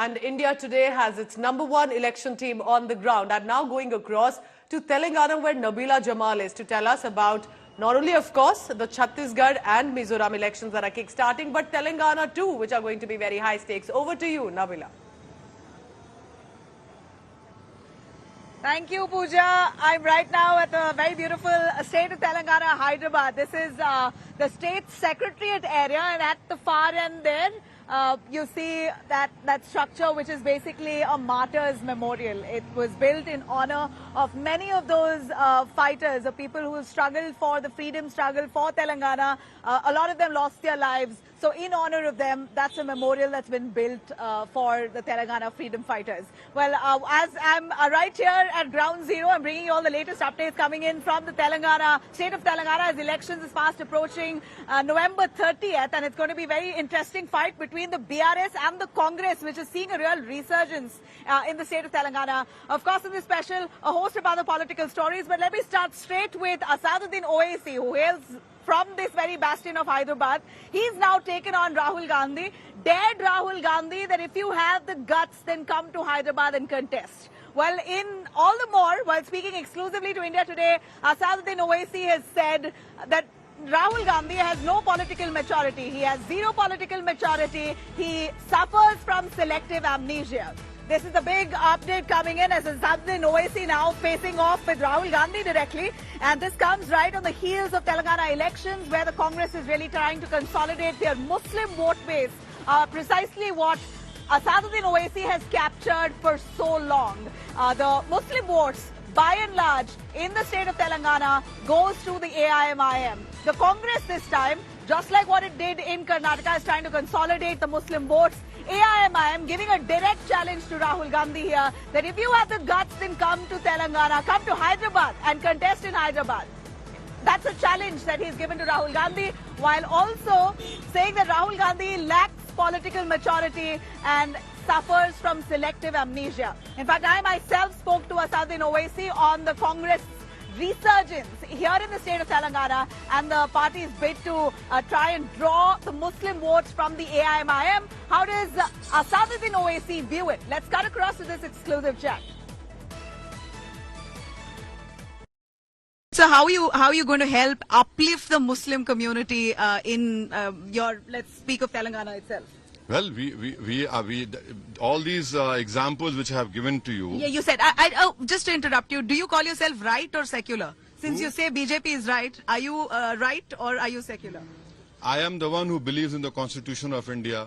And India today has its #1 election team on the ground. And now going across to Telangana, where Nabila Jamal is to tell us about not only, of course, the Chhattisgarh and Mizoram elections that are kick-starting, but Telangana too, which are going to be very high stakes. Over to you, Nabila. Thank you, Pooja. I'm right now at the very beautiful state of Telangana, Hyderabad. This is the state secretariat area, and at the far end there, you see that structure, which is basically a martyrs memorial. It was built in honor of many of those fighters, the people who struggled for the freedom struggle for Telangana. A lot of them lost their lives. So in honor of them, that's a memorial that's been built for the Telangana freedom fighters. Well, as I'm right here at ground zero, I'm bringing you all the latest updates coming in from the state of Telangana as elections is fast approaching November 30th. And it's going to be a very interesting fight between the BRS and the Congress, which is seeing a real resurgence in the state of Telangana. Of course, in this special, a host of other political stories. But let me start straight with Azharuddin Owaisi, who hails from this very bastion of Hyderabad. He's now taken on Rahul Gandhi, dared Rahul Gandhi that if you have the guts, then come to Hyderabad and contest. Well, in all the more, while speaking exclusively to India Today, Azharuddin Owaisi has said that Rahul Gandhi has no political maturity. He has zero political maturity. He suffers from selective amnesia. This is the big update coming in as Azharuddin Owaisi now facing off with Rahul Gandhi directly. And this comes right on the heels of Telangana elections, where the Congress is really trying to consolidate their Muslim vote base, precisely what Azharuddin Owaisi has captured for so long. The Muslim votes, by and large, in the state of Telangana, goes to the AIMIM. The Congress this time, just like what it did in Karnataka, is trying to consolidate the Muslim votes. AIMIM giving a direct challenge to Rahul Gandhi here, that if you have the guts, then come to Telangana, come to Hyderabad and contest in Hyderabad. That's a challenge that he's given to Rahul Gandhi, while also saying that Rahul Gandhi lacks political maturity and suffers from selective amnesia. In fact, I myself spoke to Azharuddin Owaisi on the Congress resurgence here in the state of Telangana and the party's bid to try and draw the Muslim votes from the AIMIM. How does Azharuddin Owaisi view it? Let's cut across to this exclusive chat. So how are you going to help uplift the Muslim community in let's speak of Telangana itself? Well, we all these examples which I have given to you. Yeah, you said, just to interrupt you, do you call yourself right or secular? Since you say BJP is right, are you right or are you secular? I am the one who believes in the Constitution of India.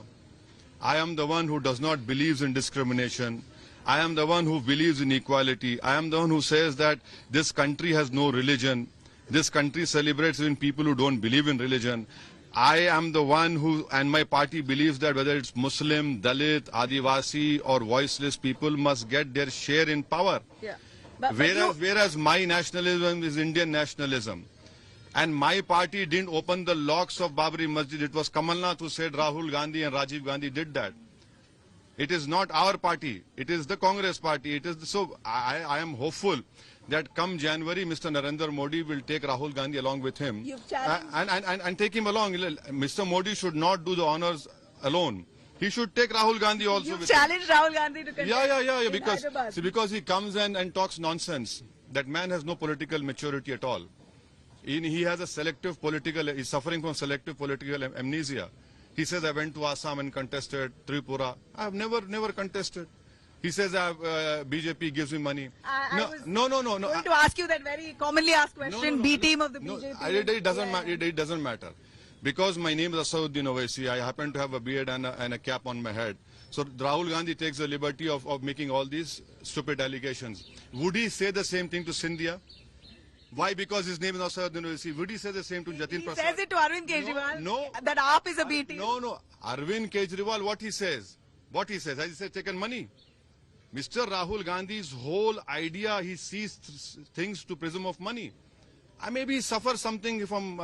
I am the one who does not believe in discrimination. I am the one who believes in equality. I am the one who says that this country has no religion. This country celebrates even people who don't believe in religion. I am the one who, and my party believes that whether it's Muslim, Dalit, Adivasi or voiceless, people must get their share in power. Yeah. Whereas my nationalism is Indian nationalism. And my party didn't open the locks of Babri Masjid. It was Kamal Nath who said Rahul Gandhi and Rajiv Gandhi did that. It is not our party. It is the Congress party. So I am hopeful that come January, Mr. Narendra Modi will take Rahul Gandhi along with him and take him along. Mr. Modi should not do the honors alone. He should take Rahul Gandhi also. You've challenged Rahul Gandhi to contest. Yeah. Because he comes and talks nonsense. That man has no political maturity at all. He has he's suffering from selective political amnesia. He says, I went to Assam and contested Tripura. I have never contested. He says BJP gives me money. No. I'm going to ask you that very commonly asked question. B team of the BJP. It doesn't matter. Because my name is Azharuddin Owaisi, I happen to have a beard and a cap on my head. So Rahul Gandhi takes the liberty of making all these stupid allegations. Would he say the same thing to Scindia? Why? Because his name is Azharuddin Owaisi. Would he say the same to Jatin Prasad? He says it to Arvind Kejriwal. No. That AAP is a B team. No. Arvind Kejriwal, what he says? Has he said taken money? Mr. Rahul Gandhi's whole idea, he sees things to prism of money. I maybe suffer something from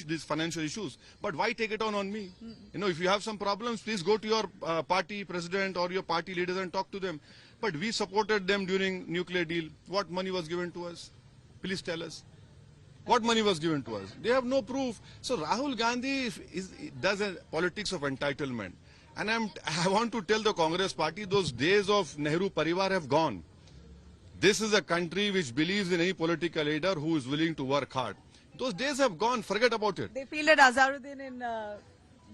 these financial issues, but why take it on me? If you have some problems, please go to your party president or your party leaders and talk to them. But we supported them during nuclear deal. What money was given to us? Please tell us. What money was given to us? They have no proof. So Rahul Gandhi does a politics of entitlement. And I want to tell the Congress party, those days of Nehru Parivar have gone. This is a country which believes in any political leader who is willing to work hard. Those days have gone. Forget about it. They fielded Azharuddin in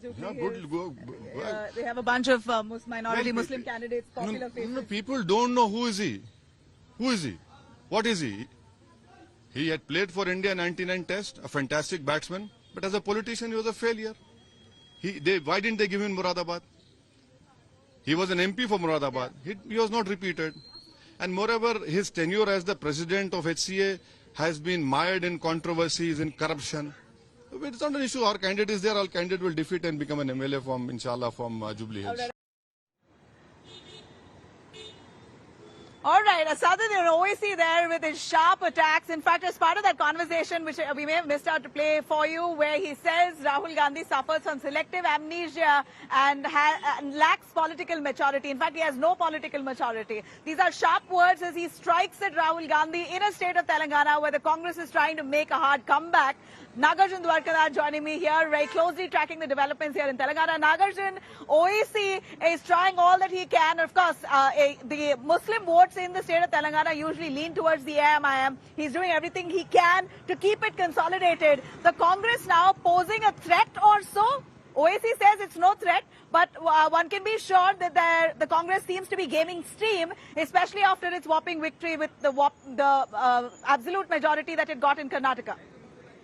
Yeah, they have a bunch of minority Muslim candidates, popular faces. People don't know who is he. Who is he? What is he? He had played for India 99 Test, a fantastic batsman, but as a politician he was a failure. Why didn't they give him Moradabad? He was an MP for Moradabad. He was not repeated. And moreover, his tenure as the president of HCA has been mired in controversies, in corruption. It's not an issue. Our candidate is there. Our candidate will defeat and become an MLA from, inshallah, from Jubilee Hills. All right, Azharuddin Owaisi there with his sharp attacks. In fact, as part of that conversation, which we may have missed out to play for you, where he says Rahul Gandhi suffers from selective amnesia and lacks political maturity. In fact, he has no political maturity. These are sharp words as he strikes at Rahul Gandhi in a state of Telangana where the Congress is trying to make a hard comeback. Nagarjun Dwarkadar joining me here, very closely tracking the developments here in Telangana. Nagarjun, Owaisi is trying all that he can. Of course, the Muslim votes in the state of Telangana usually lean towards the AMIM. He's doing everything he can to keep it consolidated. The Congress now posing a threat or so? Owaisi says it's no threat, but one can be sure that the Congress seems to be gaining steam, especially after its whopping victory with the absolute majority that it got in Karnataka.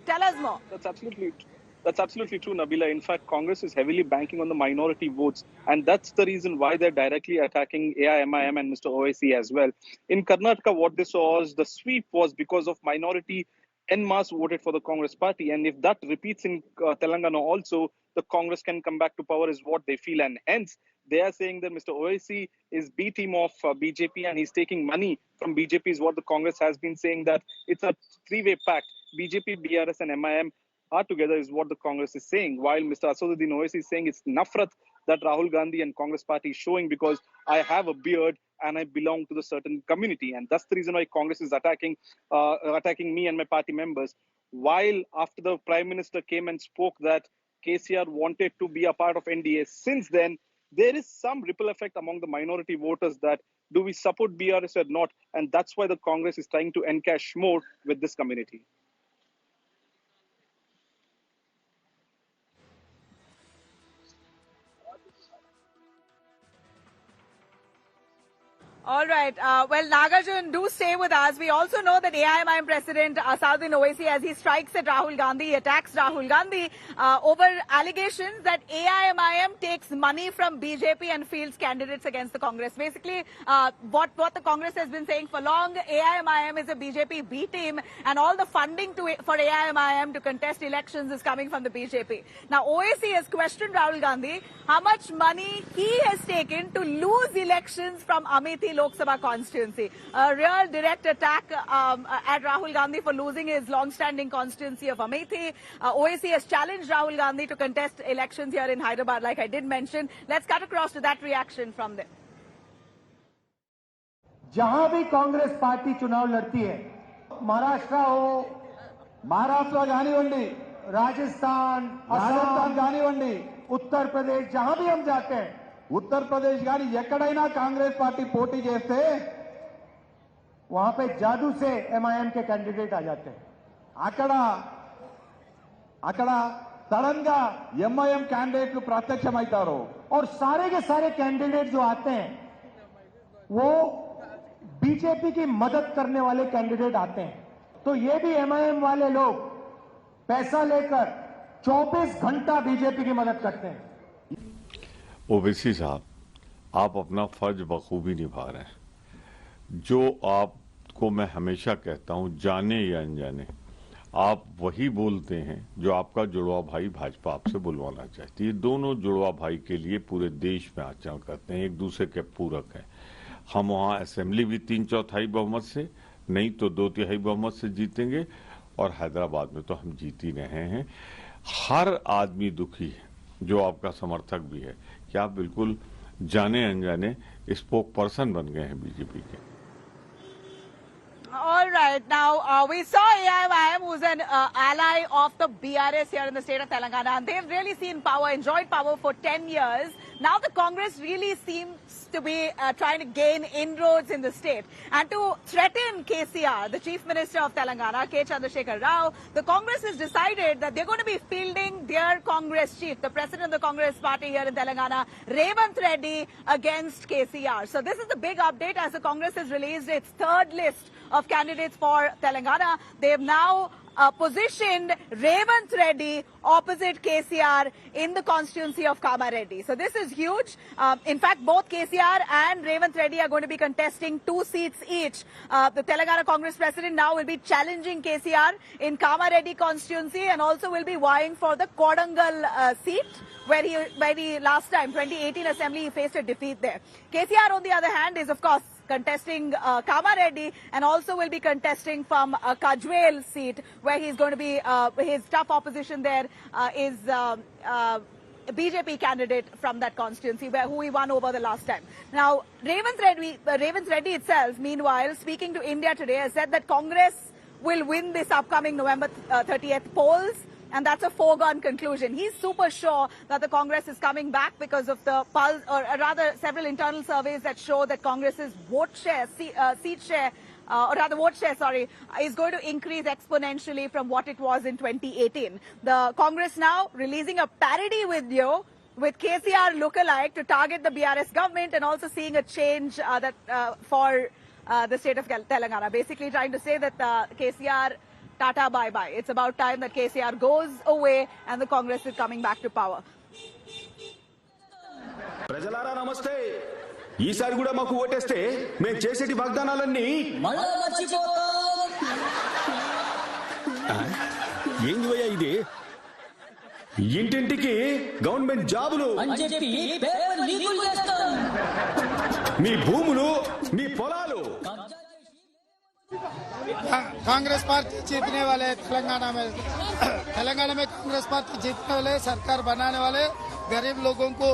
Tell us more. That's absolutely true, Nabila. In fact, Congress is heavily banking on the minority votes, and that's the reason why they're directly attacking AIMIM and Mr. Owaisi as well. In Karnataka, what they saw was the sweep was because of minority en masse voted for the Congress party, and if that repeats in Telangana also, the Congress can come back to power is what they feel, and hence they are saying that Mr. Owaisi is B team of BJP and he's taking money from BJP is what the Congress has been saying, that it's a three-way pact. BJP, BRS and MIM are together is what the Congress is saying, while Mr. Azharuddin Owaisi is saying it's nafrat that Rahul Gandhi and Congress party is showing because I have a beard and I belong to the certain community, and that's the reason why Congress is attacking me and my party members. While after the Prime Minister came and spoke that KCR wanted to be a part of NDA, since then there is some ripple effect among the minority voters that do we support BRS or not, and that's why the Congress is trying to encash more with this community. All right. Well, Nagarjun, do stay with us. We also know that AIMIM President Azharuddin Owaisi, as he strikes at Rahul Gandhi, attacks Rahul Gandhi over allegations that AIMIM takes money from BJP and fields candidates against the Congress. Basically, what the Congress has been saying for long, AIMIM is a BJP B team, and all the funding for AIMIM to contest elections is coming from the BJP. Now, Owaisi has questioned Rahul Gandhi how much money he has taken to lose elections from Amethi Lok Sabha constituency. A real direct attack at Rahul Gandhi for losing his long-standing constituency of Amethi. Owaisi has challenged Rahul Gandhi to contest elections here in Hyderabad, like I did mention. Let's cut across to that reaction from them. जहां भी Congress party चुनाव लड़ती है, महाराष्ट्र हो, महाराष्ट्र कानिवंडी, राजस्थान कानिवंडी, उत्तर प्रदेश, जहां भी हम जाते हैं, उत्तर प्रदेश गानी ఎక్కడైనా कांग्रेस पार्टी పోటీ చేస్తే वहां पे जादू से एमआईएम के कैंडिडेट आ जाते हैं. అక్కడ सडन గా एमआईएम कैंडिडेट ప్రత్యక్షమవుతారు और सारे के सारे कैंडिडेट जो आते हैं वो बीजेपी की मदद करने वाले कैंडिडेट आते हैं. तो ये भी एमआईएम वाले लोग पैसा लेकर 24 घंटा बीजेपी की मदद करते हैं. ओवैसी साहब, आप अपना फर्ज बखूबी निभा रहे हैं. जो आपको मैं हमेशा कहता हूं, जाने या अनजाने, आप वही बोलते हैं जो आपका जुड़वा भाई भाजपा आपसे बुलवाना चाहती है. दोनों जुड़वा भाई के लिए पूरे देश में आचरण करते हैं, एक दूसरे के पूरक हैं. हम वहां असेंबली भी 3/4 बहुमत से, नहीं तो 2/3 बहुमत से जीतेंगे, और हैदराबाद में तो हम जीत ही रहे हैं. हर आदमी दुखी है, जो आपका समर्थक भी है, कि आप बिल्कुल जाने अनजाने स्पोक पर्सन बन गए हैं बीजेपी के. All right. Now, we saw AIMIM, who's an ally of the BRS here in the state of Telangana, and they've really seen power, enjoyed power for 10 years. Now the Congress really seems to be trying to gain inroads in the state. And to threaten KCR, the Chief Minister of Telangana, K. Chandrasekhar Rao, the Congress has decided that they're going to be fielding their Congress chief, the president of the Congress party here in Telangana, Revanth Reddy, against KCR. So this is the big update as the Congress has released its third list of candidates for Telangana. They have now positioned Revanth Reddy opposite KCR in the constituency of Kamareddy. So this is huge. In fact, both KCR and Revanth Reddy are going to be contesting 2 seats each. The Telangana Congress president now will be challenging KCR in Kamareddy constituency and also will be vying for the Kodangal seat, where he last time, 2018 assembly, he faced a defeat there. KCR, on the other hand, is of course contesting Kamareddy and also will be contesting from Kajwel seat, where he's going to be, his tough opposition there is a BJP candidate from that constituency, who he won over the last time. Now, Revanth Reddy itself, meanwhile, speaking to India today, has said that Congress will win this upcoming November 30th polls. And that's a foregone conclusion. He's super sure that the Congress is coming back because of the pulse, or rather several internal surveys that show that Congress's vote share, is going to increase exponentially from what it was in 2018. The Congress now releasing a parody video with KCR lookalike to target the BRS government and also seeing a change for the state of Telangana. Basically trying to say that KCR, Tata bye-bye. It's about time that KCR goes away and the Congress is coming back to power. ప్రజలారా నమస్తే. ఈసారి కూడా మాకు ఓటేస్తే మేము చేసేటి వాగ్దానాలన్నీ మళ్ళా మర్చిపోతాం. ఏందివయ్యా ఇది? ఇంటింటికి గవర్నమెంట్ జాబులు అని చెప్పి పేపర్ లీకులు చేస్తాం. మీ భూములు, మీ పొలాలు. कांग्रेस पार्टी जीतने वाले तेलंगाना में कांग्रेस पार्टी जीतने वाले, सरकार बनाने वाले, गरीब लोगों को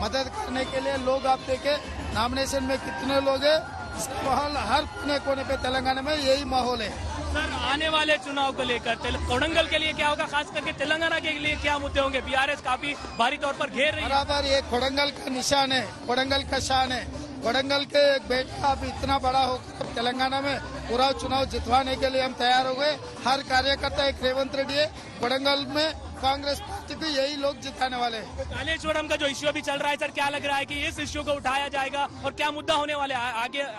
मदद करने के लिए लोग आप देखे नॉमिनेशन में कितने लोग हैं। इसका माहौल हर कोने कोने पे तेलंगाना में यही माहौल है। सर, आने वाले चुनाव को लेकर कोडंगल के लिए क्या होगा, खास करके तेलंगाना के लिए क्या मुद्दे होंगे? बीआरएस काफी भारी तौर पर घेर रही है। बराबर, ये कोडंगल का निशान है, कोडंगल का शान है। कोडंगल के एक बेटा अब इतना बड़ा होकर तेलंगाना में पूरा चुनाव जितवाने के लिए हम तैयार हो गए। हर कार्यकर्ता एक रेवंत रेड्डी है। कोडंगल में कांग्रेस पार्टी को यही लोग जिताने वाले हैं। कालेश्वरम का जो इश्यू अभी चल रहा है, सर, क्या लग रहा है कि इस इश्यू को उठाया जाएगा और क्या मुद्दा होने वाले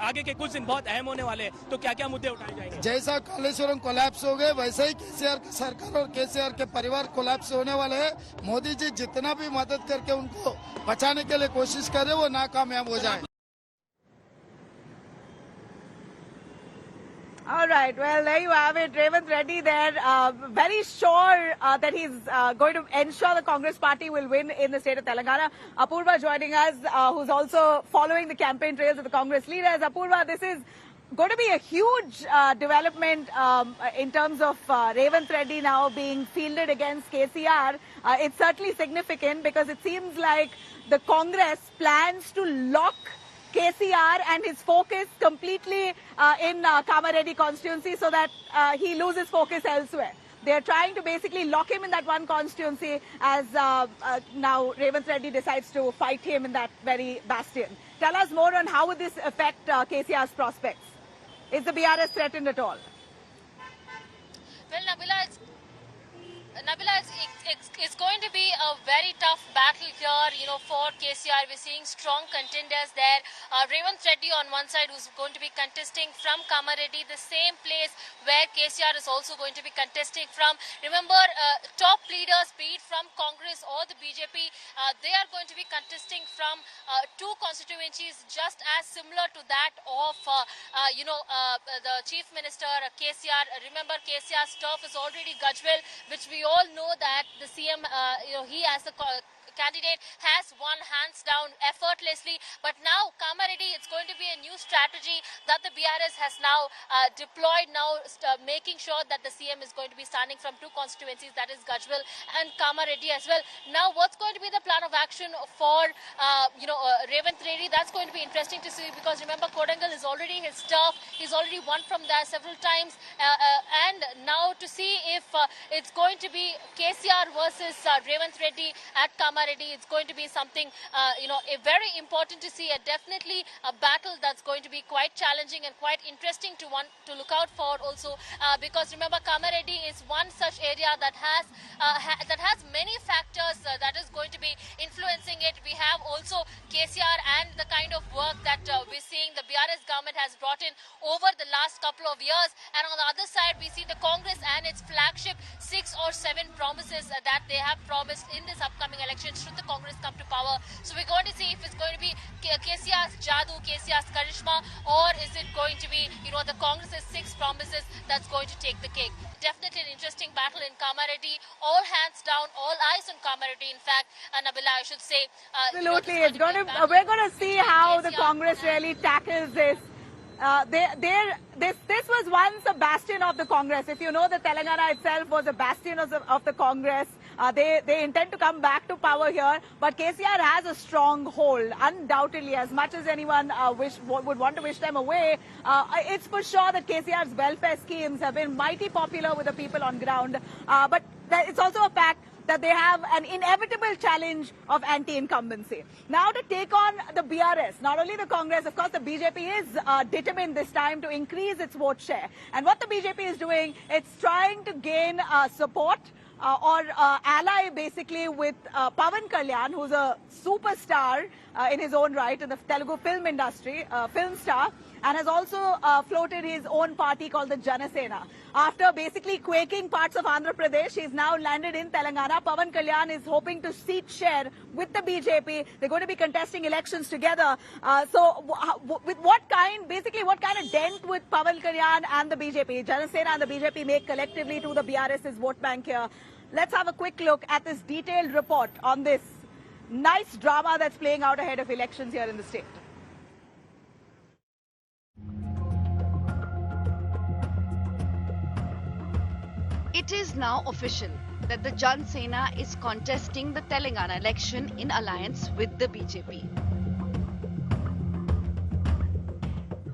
आगे के कुछ दिन बहुत अहम होने वाले हैं, तो क्या क्या मुद्दे उठाए जाएंगे? जैसा कालेश्वरम कोलैप्स हो गए, वैसे ही केसीआर की सरकार और केसीआर के परिवार कोलैप्स होने वाले हैं। मोदी जी जितना भी मदद करके उनको बचाने के लिए कोशिश करे, वो नाकामयाब हो जाए। All right, well, there you have it. Revanth Reddy there, very sure that he's going to ensure the Congress party will win in the state of Telangana. Apurva joining us, who's also following the campaign trails of the Congress leaders. Apurva, this is going to be a huge development in terms of Revanth Reddy now being fielded against KCR. It's certainly significant because it seems like the Congress plans to lock KCR and his focus completely in Kamareddy constituency so that he loses focus elsewhere. They are trying to basically lock him in that one constituency as now Revanth Reddy decides to fight him in that very bastion. Tell us more on how would this affect KCR's prospects. Is the BRS threatened at all? Well, Nabila, it's going to be a very tough battle here, for KCR. We're seeing strong contenders there. Revanth Reddy on one side, who's going to be contesting from Kamareddy, the same place where KCR is also going to be contesting from. Remember, top leaders, be it from Congress or the BJP, they are going to be contesting from 2 constituencies just as similar to that of, the Chief Minister, KCR. Remember, KCR's turf is already Gajwel, which we all know that the CM, he as the candidate has won hands down effortlessly. But now Kamareddy, it's going to be a new strategy that the BRS has now deployed, making sure that the CM is going to be standing from 2 constituencies, that is Gajwal and Kamareddy as well. Now what's going to be the plan of action for Revanth Reddy? That's going to be interesting to see, because remember, Kodangal is already his turf. He's already won from there several times, and now to see if it's going to be KCR versus Revanth Reddy at Kamareddy. Kamareddy. It's going to be something, very important to see, and definitely a battle that's going to be quite challenging and quite interesting to look out for also, because remember, Kamareddy is one such area that has many factors that is going to be influencing it. We have also KCR and the kind of work that we're seeing the BRS government has brought in over the last couple of years, and on the other side we see the Congress and its flagship 6 or 7 promises that they have promised in this upcoming election should the Congress come to power. So we're going to see if it's going to be KCR's Jadoo, KCR's Karishma, or is it going to be, the Congress's 6 promises that's going to take the cake. Definitely an interesting battle in Kamareddy. All hands down, all eyes on Kamareddy. In fact, Nabila, I should say. Absolutely, we're going to see how the Congress really tackles this. This was once a bastion of the Congress. If you know, the Telangana itself was a bastion of the Congress. They intend to come back to power here, but KCR has a strong hold, undoubtedly. As much as anyone would want to wish them away, it's for sure that KCR's welfare schemes have been mighty popular with the people on ground. But it's also a fact that they have an inevitable challenge of anti-incumbency. Now to take on the BRS, not only the Congress, of course the BJP is determined this time to increase its vote share. And what the BJP is doing, it's trying to gain support or ally basically with Pawan Kalyan, who's a superstar in his own right in the Telugu film industry, film star, and has also floated his own party called the Janasena. After basically quaking parts of Andhra Pradesh, he's now landed in Telangana. Pawan Kalyan is hoping to seat share with the BJP. They're going to be contesting elections together. With what kind of dent would Pawan Kalyan and the BJP, Janasena and the BJP make collectively to the BRS's vote bank here? Let's have a quick look at this detailed report on this nice drama that's playing out ahead of elections here in the state. It is now official that the Jan Sena is contesting the Telangana election in alliance with the BJP.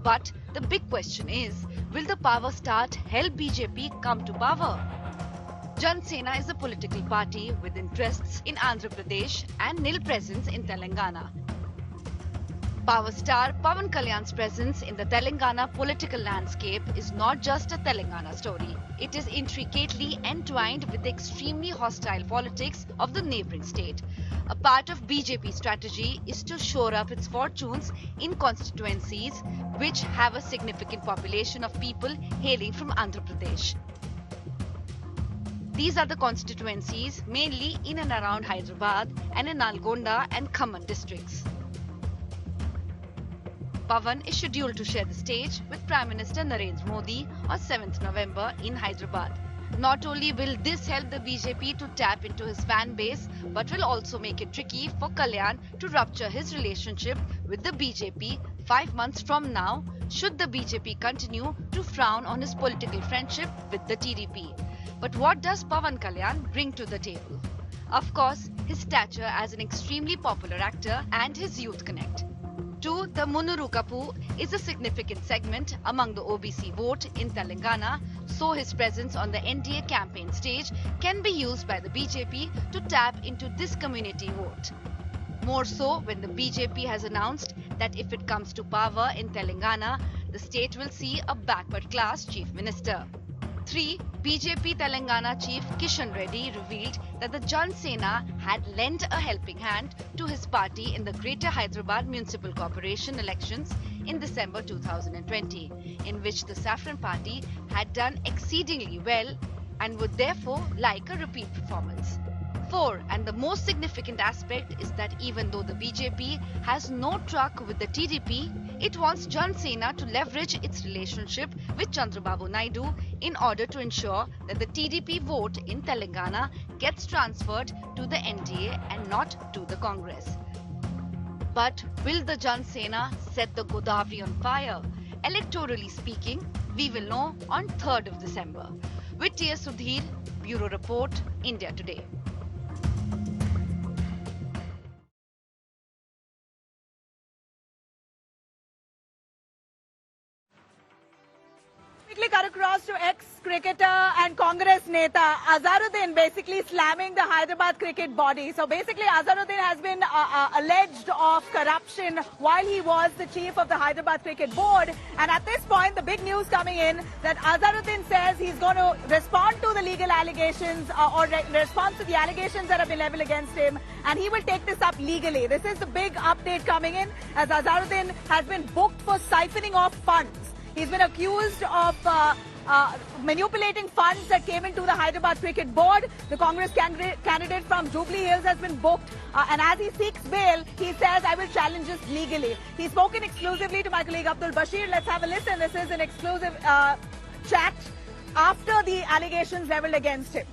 But the big question is, will the power start help BJP come to power? Jan Sena is a political party with interests in Andhra Pradesh and nil presence in Telangana. Power star Pawan Kalyan's presence in the Telangana political landscape is not just a Telangana story. It is intricately entwined with the extremely hostile politics of the neighbouring state. A part of BJP's strategy is to shore up its fortunes in constituencies which have a significant population of people hailing from Andhra Pradesh. These are the constituencies mainly in and around Hyderabad and in Nalgonda and Khammam districts. Pawan is scheduled to share the stage with Prime Minister Narendra Modi on 7th November in Hyderabad. Not only will this help the BJP to tap into his fan base, but will also make it tricky for Kalyan to rupture his relationship with the BJP 5 months from now, should the BJP continue to frown on his political friendship with the TDP. But what does Pawan Kalyan bring to the table? Of course, his stature as an extremely popular actor and his youth connect. 2. The Munuru Kapu is a significant segment among the OBC vote in Telangana, so his presence on the NDA campaign stage can be used by the BJP to tap into this community vote. More so when the BJP has announced that if it comes to power in Telangana, the state will see a backward class chief minister. 3. BJP Telangana chief Kishan Reddy revealed that the Jan Sena had lent a helping hand to his party in the Greater Hyderabad Municipal Corporation elections in December 2020, in which the Saffron Party had done exceedingly well and would therefore like a repeat performance. 4. And the most significant aspect is that even though the BJP has no truck with the TDP, it wants Jan Sena to leverage its relationship with Chandrababu Naidu in order to ensure that the TDP vote in Telangana gets transferred to the NDA and not to the Congress. But will the Jan Sena set the Godavari on fire? Electorally speaking, we will know on 3rd of December. With T.S. Sudhir, Bureau Report, India Today. Quickly, across to ex-cricketer and Congress Neta Azharuddin, basically slamming the Hyderabad cricket body. So basically Azharuddin has been alleged of corruption while he was the chief of the Hyderabad cricket board. And at this point, the big news coming in that Azharuddin says he's going to respond to the legal allegations or respond to the allegations that have been leveled against him, and he will take this up legally. This is the big update coming in, as Azharuddin has been booked for siphoning off funds. He's been accused of manipulating funds that came into the Hyderabad cricket board. The Congress candidate from Jubilee Hills has been booked, and as he seeks bail, he says, I will challenge this legally. He's spoken exclusively to my colleague Abdul Bashir. Let's have a listen. This is an exclusive chat after the allegations leveled against him.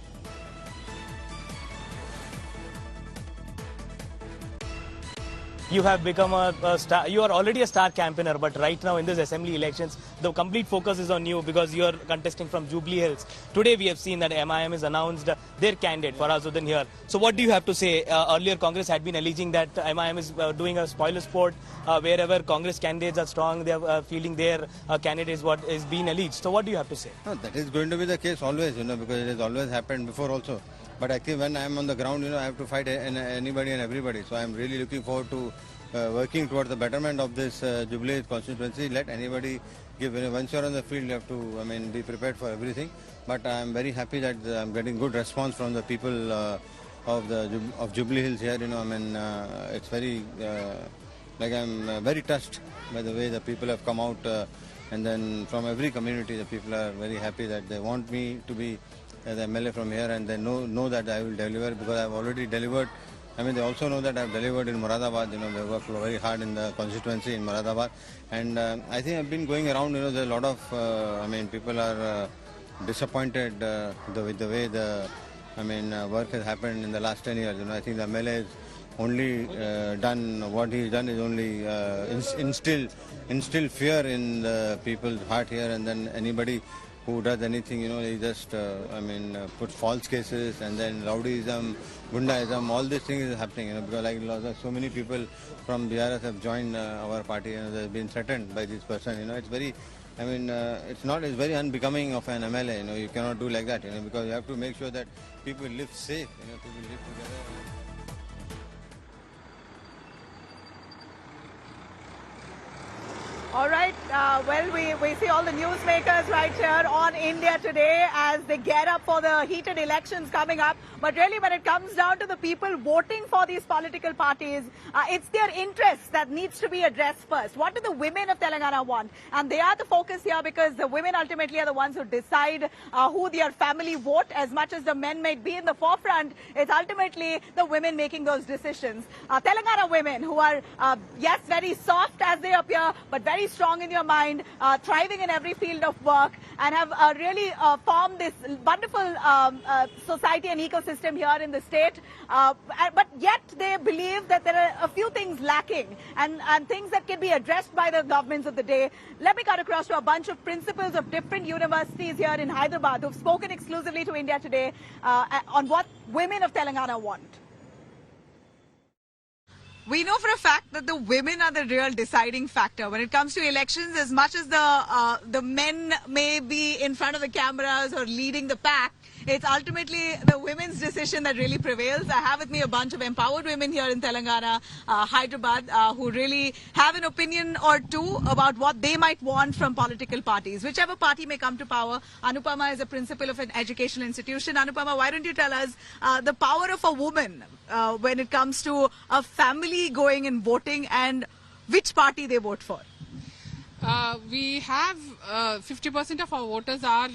You have become a star. You are already a star campaigner, but right now in this assembly elections, the complete focus is on you because you are contesting from Jubilee Hills. Today we have seen that MIM has announced their candidate for Azharuddin here. So what do you have to say? Earlier Congress had been alleging that MIM is doing a spoiler sport. Wherever Congress candidates are strong, they are feeling their candidate is what is being alleged. So what do you have to say? No, that is going to be the case always, because it has always happened before also. But actually when I am on the ground, I have to fight anybody and everybody. So I am really looking forward to working towards the betterment of this Jubilee constituency. Let anybody give, once you are on the field, you have to, be prepared for everything. But I am very happy that I am getting good response from the people of Jubilee Hills here. It's very, I am very touched by the way the people have come out. And then from every community, the people are very happy that they want me to be the MLA from here, and they know that I will deliver because I have already delivered. They also know that I have delivered in Moradabad. They worked very hard in the constituency in Moradabad, and I think I've been going around. There's a lot of, people are disappointed with the way the, work has happened in the last 10 years. I think the MLA has only done what he's done is only instill fear in the people's heart here, and then anybody who does anything, he just, puts false cases, and then rowdyism, gundaism, all these things is happening, because so many people from BRS have joined our party, they've been threatened by this person, it's very, it's very unbecoming of an MLA, you cannot do like that, because you have to make sure that people live safe, people live together. All right, well, we see all the newsmakers right here on India Today as they get up for the heated elections coming up. But really, when it comes down to the people voting for these political parties, it's their interests that needs to be addressed first. What do the women of Telangana want? And they are the focus here because the women ultimately are the ones who decide who their family vote. As much as the men may be in the forefront, it's ultimately the women making those decisions. Telangana women who are, yes, very soft as they appear, but very strong in your mind, thriving in every field of work, and have really formed this wonderful society and ecosystem here in the state. But yet they believe that there are a few things lacking and things that can be addressed by the governments of the day. Let me cut across to a bunch of principals of different universities here in Hyderabad who've spoken exclusively to India Today on what women of Telangana want. We know for a fact that the women are the real deciding factor when it comes to elections. As much as the men may be in front of the cameras or leading the pack, it's ultimately the women's decision that really prevails. I have with me a bunch of empowered women here in Telangana, Hyderabad, who really have an opinion or two about what they might want from political parties. Whichever party may come to power. Anupama is a principal of an educational institution. Anupama, why don't you tell us the power of a woman when it comes to a family going and voting and which party they vote for? We have 50% of our voters are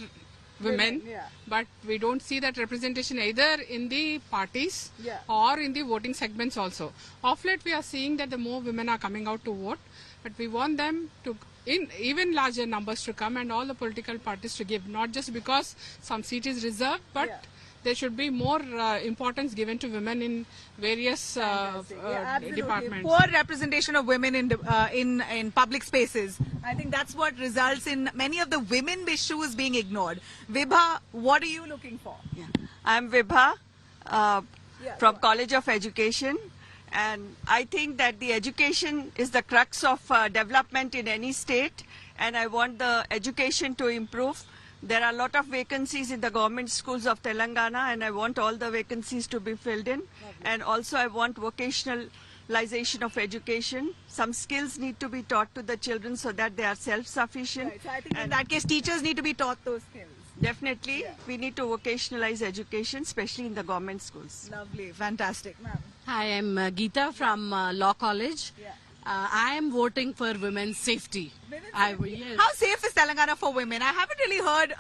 women, but we don't see that representation either in the parties or in the voting segments also. Of late we are seeing that the more women are coming out to vote, but we want them to in even larger numbers to come and all the political parties to give, not just because some seat is reserved, but there should be more importance given to women in various departments. Poor representation of women in public spaces. I think that's what results in many of the women issues being ignored. Vibha, what are you looking for? I'm Vibha from College of Education, and I think that the education is the crux of development in any state, and I want the education to improve. There are a lot of vacancies in the government schools of Telangana, and I want all the vacancies to be filled in. And also I want vocationalization of education. Some skills need to be taught to the children so that they are self-sufficient. Right. So I think in that case, teachers need to be taught those skills. Definitely, we need to vocationalize education, especially in the government schools. Lovely, fantastic, ma'am. Hi, I'm Geeta from Law College. I am voting for women's safety. Yes. How safe is Telangana for women? I haven't really heard,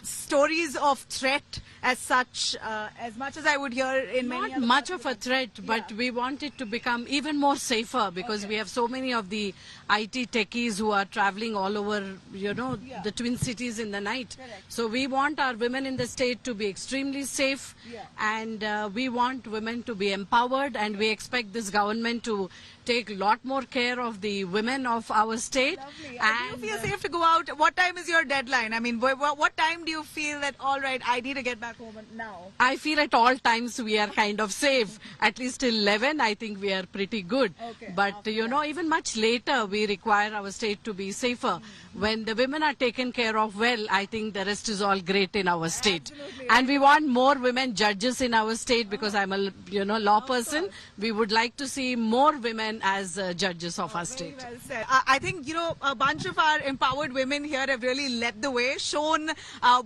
stories of threat as such, as much as I would hear in many. Not much of a threat, but we want it to become even more safer because we have so many of the IT techies who are traveling all over, the twin cities in the night. Correct. So we want our women in the state to be extremely safe, and we want women to be empowered, and we expect this government to take a lot more care of the women of our state. Lovely. And do you feel safe to go out? What time is your deadline? I mean, what time do you feel that, all right, I need to get back home now? I feel at all times we are kind of safe. At least till 11, I think we are pretty good. Okay. But, even much later, we require our state to be safer. When the women are taken care of well, I think the rest is all great in our state. Absolutely. And we want more women judges in our state because I'm a, law person. We would like to see more women as judges of our state. Well said. I think, a bunch of our empowered women here have really led the way, shown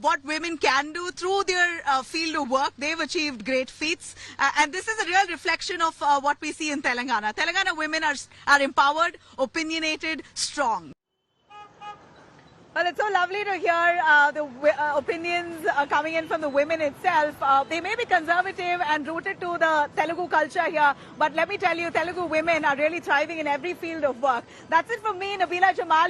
what women can do through their field of work. They've achieved great feats. And this is a real reflection of what we see in Telangana. Telangana women are empowered, opinionated, strong. Well, it's so lovely to hear the opinions coming in from the women itself. They may be conservative and rooted to the Telugu culture here, but let me tell you, Telugu women are really thriving in every field of work. That's it from me, Nabila Jamal.